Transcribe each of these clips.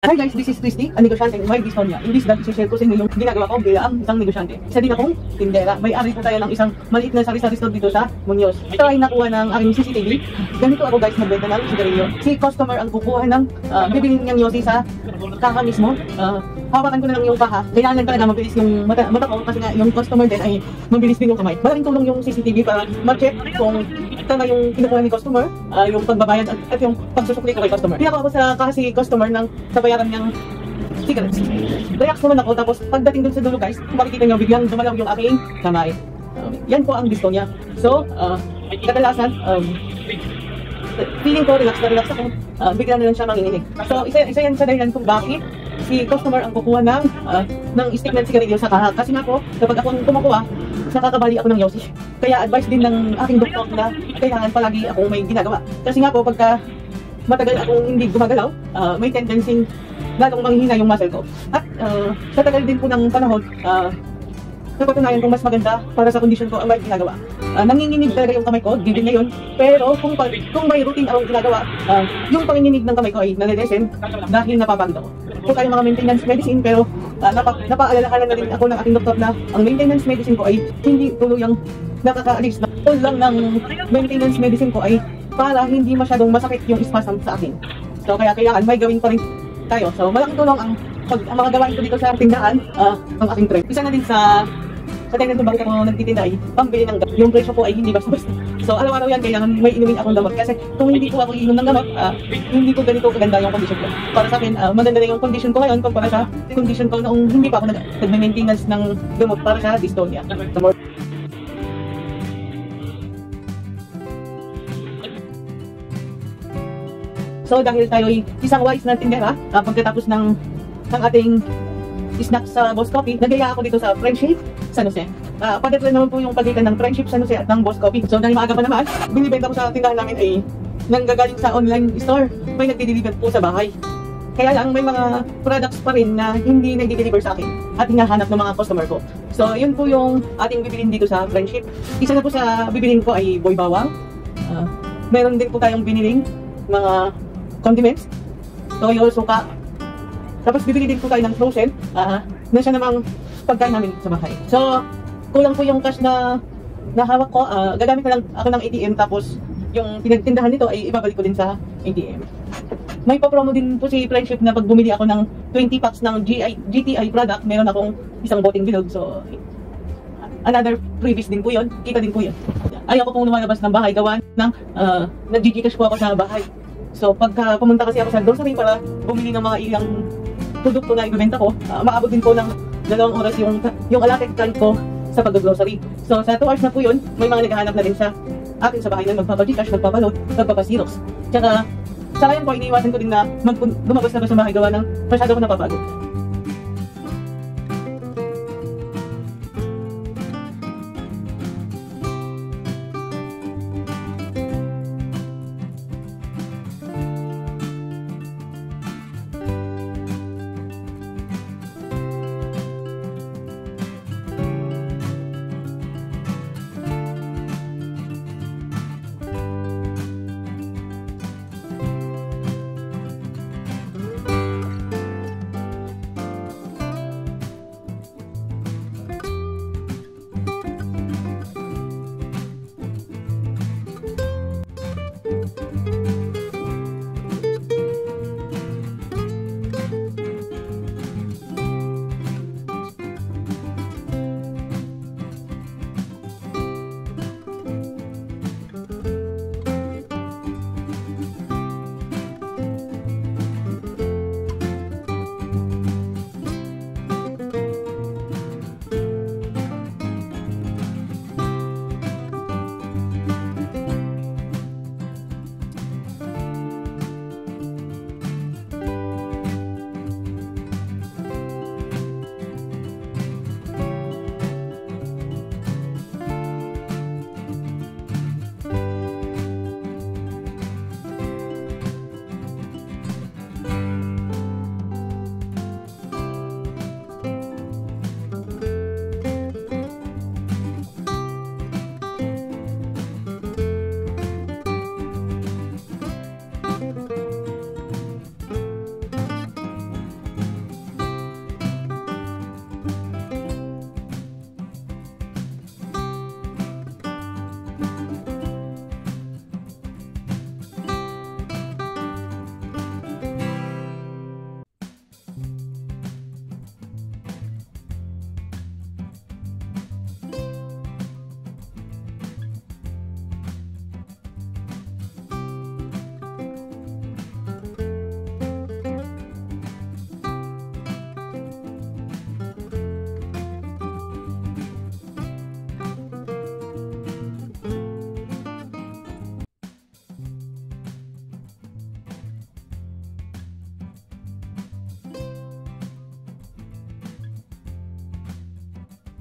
Hi guys, this is Christy, a negosyante in my Estonia. In this vlog, i-share ko sa inyo yung ginagawa ko bilang isang negosyante. Isa din akong tindera. May-ari po tayo ng isang maliit na sari-sari store dito sa Muñoz. Ito ay nakuha ng aking CCTV. Ganito ako guys magbenta ng sigarilyo. Si customer ang kukuha ng bibilin niyang yosi sa kaha mismo. Hawakan ko na lang yung kaha. Kailangan talaga mabilis yung mata ko kasi nga yung customer din ay mabilis din yung kamay. Malaking tulong yung CCTV para ma-check kung tama yung kinukuha ni customer, yung pagbabayad at yung pagsusukli ko kay customer. Pinako ako sa kasi customer ng sa bayaran niyang cigarettes. Relax naman ako, tapos pagdating dun sa dulo guys, makikita niyo biglang dumalaw yung aking kamay. Yan po ang disco niya. So, kadalasan, feeling ko relax na relax ako, bigla na lang siya manginginig. So, isa yan sa dahilan kung bakit si customer ang kukuha ng stick ng sigarilyo sa kaha. Kasi nga po, kapag ako kumukuha, nakakabali ako ng yosi. Kaya advice din ng aking doktor na kailangan palagi akong may ginagawa. Kasi nga po, pagka matagal akong hindi gumagalaw, may tendency lalong manghihina yung muscle ko. At sa tagal din po ng panahon, napatunayan kong mas maganda para sa kondisyon ko ang may ginagawa. Nanginginig talaga yung kamay ko, given ngayon. Pero kung may routine akong ginagawa, yung panginginig ng kamay ko ay nalilesen dahil napapagod ako. Ito tayong mga maintenance medicine, pero napaalalahanan na rin ako ng aking doktor na ang maintenance medicine ko ay hindi tuluyang nakakaalis na. All lang ng maintenance medicine ko ay para hindi masyadong masakit yung spasm sa akin. So kaya kailangan may gawin pa rin tayo. So malaking tulong ang mga gawain ko dito sa tindahan, ang aking trade. Isa na din sa dahilan kung bakit ako nagtitinda ay pambili ng gamot. Yung presyo po ay hindi basta-basta. So araw-araw yan, kailangan may inumin akong gamot. Kasi kung hindi po ako iinom ng gamot, hindi po ganito kaganda yung condition ko. Para sa akin, maganda na yung condition ko ngayon kumpara sa condition ko noong hindi pa ako nag-maintenance ng gamot para sa dystonia. So dahil tayo ay isang wise na tindera, pagkatapos ng ating snack sa Boss Coffee, nagaya ako dito sa Friendship San Jose. Padet rin naman po yung pagitan ng Friendship San Jose at ng Boss Coffee. So dahil maaga pa naman, binibenta ko sa tindahan namin ay nanggagaling sa online store. May nagdi-deliver po sa bahay. Kaya lang may mga products pa rin na hindi nagdi-deliver sa akin at hinahanap ng mga customer ko. So yun po yung ating bibilin dito sa Friendship. Isa na po sa bibilin ko ay boy bawang. Meron din po tayong biniling mga condiments, toyo, suka. Tapos bibili din po tayo ng frozen, na siya namang pagkain namin sa bahay. So, kulang po yung cash na hawak ko. Gagamit na lang ako ng ATM, tapos yung pinagtindahan nito ay ibabalik ko din sa ATM. May pa-promo din po si Friendship na pag bumili ako ng 20 packs ng GTI product, meron akong isang boteng bilog. So, another previous din po yun. Kita din po yun. Ayaw ko pong lumalabas ng bahay, gawa ng nag-GCash po ako sa bahay. So, pagka pumunta kasi ako sa grocery para bumili ng mga ilang produkto na ibibenta ko, maabot din po ng 2 oras yung allotted time ko sa pag-grocery. So, sa 2 hours na po yun, may mga naghahanap na din sa akin sa bahay na magpapa-Gcash, magpapaload, magpapa-Xerox. Tsaka, sa ngayon po, iniiwasan ko din na lumabas na ba sa bahay gawa ng masyado ko napapagod.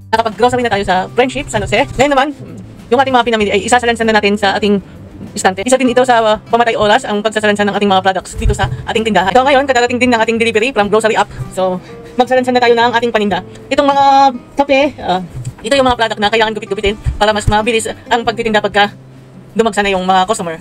Nakapag-grocery na tayo sa Friendship, San Jose. Ngayon naman, yung ating mga pinamili ay isasalansan na natin sa ating istante. Isa din ito sa pamatay oras ang pagsasalansan ng ating mga products dito sa ating tindahan. So ngayon, kadarating din ng ating delivery from grocery app. So magsalansan na tayo ng ating paninda. Itong mga kape, ito yung mga product na kailangan gupit-gupitin para mas mabilis ang pagtitinda pagka dumagsa na yung mga customer.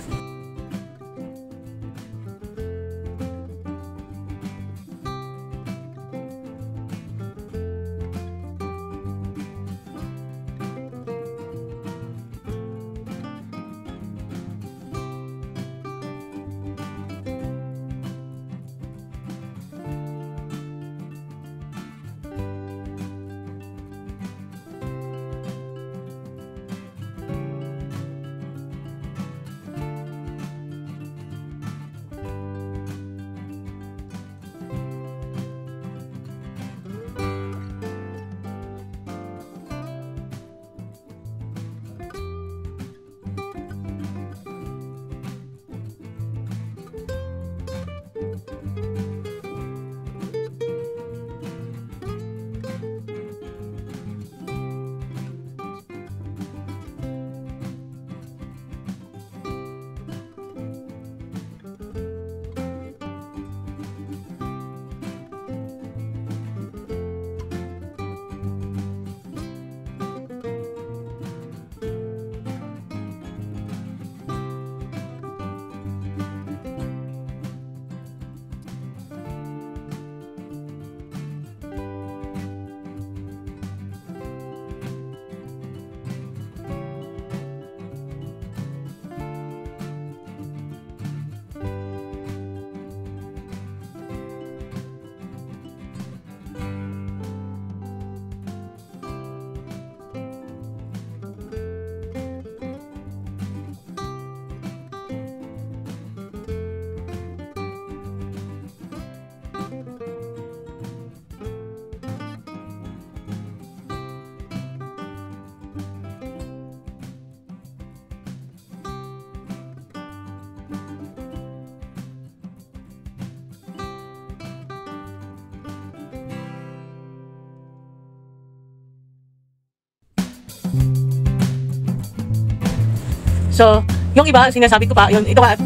So, yung iba, sinasabit ko pa, ito nga,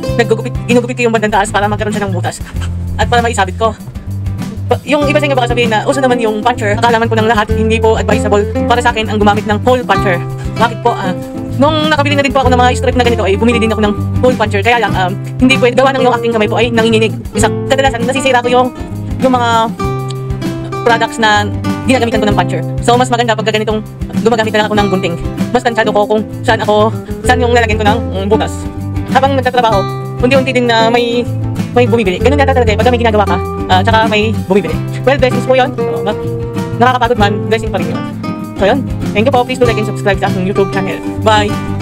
ginugupit ko yung bandang taas para magkaroon siya ng butas. At para maisabit ko. Yung iba sa inyo baka sabihin na, uso naman yung puncher. Akalaman ko ng lahat, hindi po advisable para sa akin ang gumamit ng hole puncher. Bakit po? Nung nakabili na din po ako ng mga strip na ganito, ay bumili din ako ng hole puncher. Kaya lang, hindi pwede gawa ng yung aking kamay po ay nanginginig. Kadalasan, nasisira ko yung mga products na ginagamitan ko ng puncher. So, mas maganda pag ganitong gumagamit na lang ako ng gunting. Mas tansyado ko kung saan yung lalagyan ko ng butas. Habang nagtatrabaho, unti-unti din na may bumibili. Ganun yata talaga pag may ginagawa ka, tsaka may bumibili. Well, blessings po yun. So, nakakapagod man, blessing pa rin yun. So yun, thank you po. Please do like and subscribe sa aking YouTube channel. Bye!